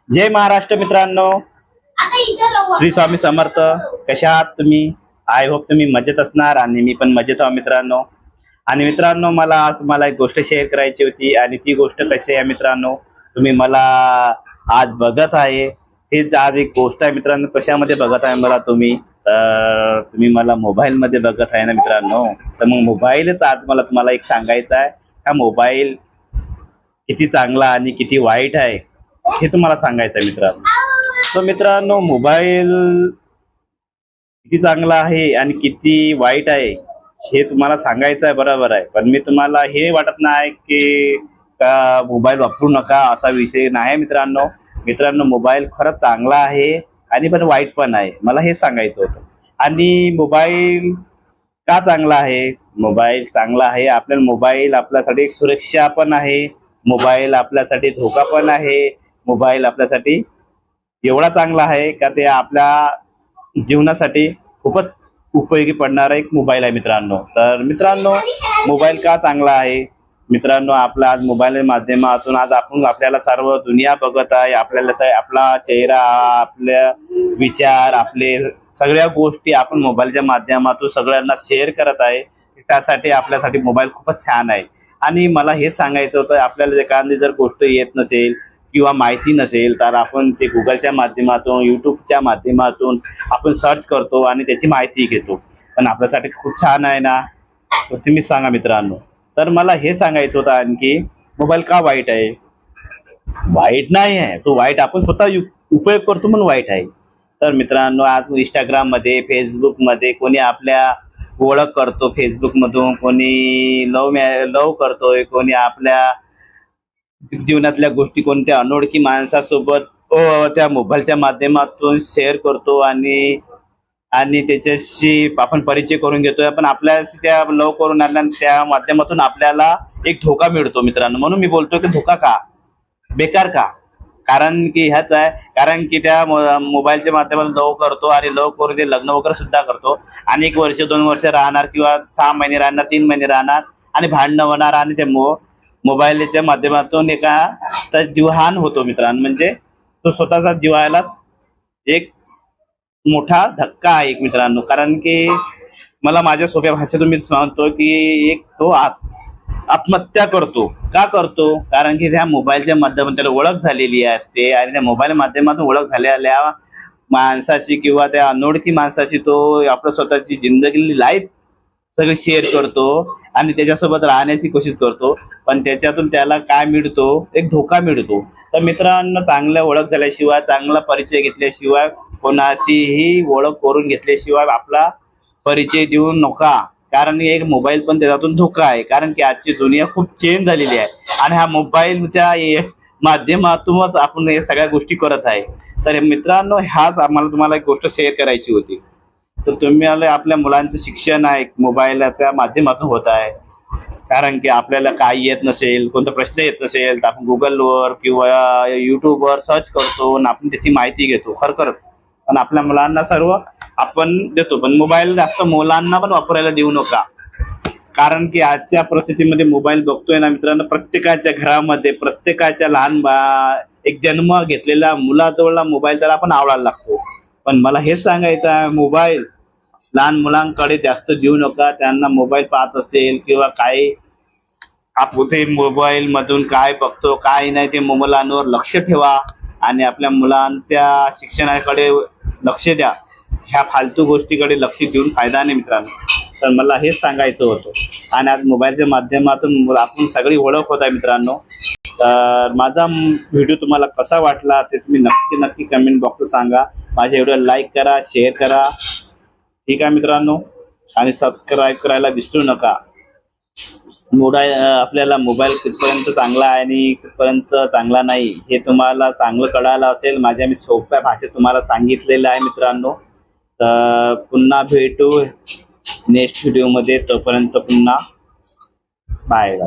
जय महाराष्ट्र मित्रांनो, श्री स्वामी समर्थ. कशा आहात तुम्ही? आय होप तुम्ही मजेत असणार आणि मी पण मजेत आहो मित्रांनो. आणि मित्रांनो, मला आज तुम्हाला एक गोष्ट शेअर करायची होती आणि ती गोष्ट कशी आहे मित्रांनो, तुम्ही मला आज बघत आहे. हेच आज एक गोष्ट आहे मित्रांनो. कशामध्ये बघत आहे मला तुम्ही? तर तुम्ही मला मोबाईल मध्ये बघत आहे ना मित्रांनो. तर मग मोबाईलच आज मला तुम्हाला एक सांगायचं आहे. हा मोबाईल किती चांगला आणि किती वाईट आहे हे तुम्हाला सांगायचं आहे मित्रांनो. तर मित्रांनो, मोबाईल किती चांगला आहे आणि किती वाईट आहे हे तुम्हाला सांगायचं आहे, बरोबर आहे. पण मी तुम्हाला हे वाटत नाही की का मोबाईल वापरू नका असा विषय नाही मित्रांनो. मित्रांनो, मोबाईल खरंच चांगला आहे आणि पण वाईट पण आहे, मला हे सांगायचं होतं. आणि मोबाईल का चांगला आहे? मोबाईल चांगला आहे, आपल्याला मोबाईल आपल्यासाठी एक सुरक्षा पण आहे, मोबाईल आपल्यासाठी धोका पण आहे. मोबाईल आपल्यासाठी एवढा चांगला आहे का ते आपल्या जीवनासाठी खूपच उपयोगी पडणारा एक मोबाईल आहे मित्रांनो. तर मित्रांनो, मोबाईल का चांगला आहे मित्रांनो? आपला आज मोबाईल माध्यमातून आज आपल्याला सर्व दुनिया बघत आहे. आपल्याला आपला चेहरा, आपल्या विचार, आपले सगळ्या गोष्टी आपण मोबाईलच्या माध्यमातून सगळ्यांना शेअर करत आहे. त्यासाठी आपल्यासाठी मोबाईल खूपच छान आहे. आणि मला हे सांगायचं होतं, आपल्याला एखादी जर गोष्ट येत नसेल किंवा माहिती नसेल तर आपण ते गुगलच्या माध्यमातून, यूट्यूबच्या माध्यमातून आपण सर्च करतो आणि त्याची माहिती घेतो. पण आपल्यासाठी खूप छान आहे ना, तर तुम्ही सांगा मित्रांनो. तर मला हे सांगायचं होतं आणखी, मोबाईल का वाईट आहे? वाईट नाही आहे तो, वाईट आपण स्वतः उपयोग करतो म्हणून वाईट आहे. तर मित्रांनो, आज इंस्टाग्राममध्ये, फेसबुकमध्ये कोणी आपल्या ओळख करतो, फेसबुकमधून कोणी लव करतोय, कोणी आपल्या जीवनातल्या गोष्टी कोणत्या अनोळखी माणसासोबत त्या मोबाईलच्या माध्यमातून शेअर करतो आणि आणि त्याच्याशी आपण परिचय करून घेतोय. पण आपल्याशी त्या लव करून त्या माध्यमातून आपल्याला एक धोका मिळतो मित्रांनो. म्हणून मी बोलतोय की धोका का, बेकार का? कारण की ह्याच आहे, कारण की त्या मोबाईलच्या माध्यमातून लव करतो आणि लव करून ते लग्न वगैरे सुद्धा करतो आणि 1 वर्ष 2 वर्ष राहणार किंवा 6 महिने राहणार, 3 महिने राहणार आणि भांडणं होणार आणि ते मोबाईलच्या माध्यमातून एकाचा जीवहान होतो मित्रांनो. म्हणजे तो स्वतःचा जीवायलाच एक मोठा धक्का आहे एक मित्रांनो. कारण की मला माझ्या सोप्या भाषेतून मी सांगतो की एक तो आत्महत्या करतो. का करतो? कारण की त्या मोबाईलच्या माध्यमातून त्याला ओळख झालेली असते आणि त्या मोबाईल माध्यमातून ओळख झालेल्या माणसाची किंवा त्या अनोळखी माणसाची तो आपल्या स्वतःची जिंदगी, लाईफ सगळं शेअर करतो आणि त्याच्यासोबत राहण्याची कोशिश करतो. पण त्याच्यातून त्याला काय मिळतो? एक धोका मिळतो. तर मित्रांनो, चांगल्या ओळख झाल्याशिवाय, चांगला परिचय घेतल्याशिवाय, कोणाशीही ओळख करून घेतल्याशिवाय आपला परिचय देऊ नका. कारण एक मोबाईल पण त्याच्यातून धोका आहे. कारण की आजची दुनिया खूप चेंज झालेली आहे आणि ह्या मोबाईलच्या माध्यमातूनच आपण हे सगळ्या गोष्टी करत आहे. तर मित्रांनो, ह्याच आम्हाला तुम्हाला एक गोष्ट शेअर करायची होती. तर तुम्ही आपल्या मुलांचं शिक्षण आहे मोबाईलच्या माध्यमातून होत आहे. कारण की आपल्याला काही येत नसेल, कोणता प्रश्न येत नसेल तर आपण गुगलवर किंवा यूट्यूबवर सर्च करतो आणि आपण त्याची माहिती घेतो. खरंच पण आपल्या मुलांना सर्व आपण देतो. पण मोबाईल जास्त मुलांना पण वापरायला देऊ नका. कारण की आजच्या परिस्थितीमध्ये मोबाईल बघतोय ना मित्रांनो, प्रत्येकाच्या घरामध्ये, प्रत्येकाच्या एक जन्म घेतलेल्या मुलाजवळला मोबाईल त्याला पण आवडायला लागतो. पण मला हेच सांगायचं आहे, मोबाईल लहान मुलांकडे जास्त देऊ नका. त्यांना मोबाईल पाहत असेल किंवा काही आपण ते मोबाईल मधून काय बघतो काय नाही ते मुलांवर लक्ष ठेवा आणि आपल्या मुलांच्या शिक्षणाकडे लक्ष द्या. ह्या फालतू गोष्टीकडे लक्ष देऊन फायदा नाही मित्रांनो. तर मला हेच सांगायचं होतं. आणि आज मोबाईलच्या माध्यमातून आपण सगळी ओळख होत आहे मित्रांनो. तर माझा व्हिडिओ तुम्हाला कसा वाटला ते तुम्ही नक्की कमेंट बॉक्स सांगा. माझ्या व्हिडिओ लाईक करा, शेअर करा, ठीक आहे मित्रांनो. आणि सबस्क्राईब करायला विसरू नका. आपल्याला मोबाईल कितपर्यंत चांगला आहे आणि कितपर्यंत चांगला नाही हे तुम्हाला चांगलं कळालं असेल. माझ्या मी सोप्या भाषेत तुम्हाला सांगितलेलं आहे मित्रांनो. तर पुन्हा भेटू नेक्स्ट व्हिडिओमध्ये. तोपर्यंत पुन्हा बाय.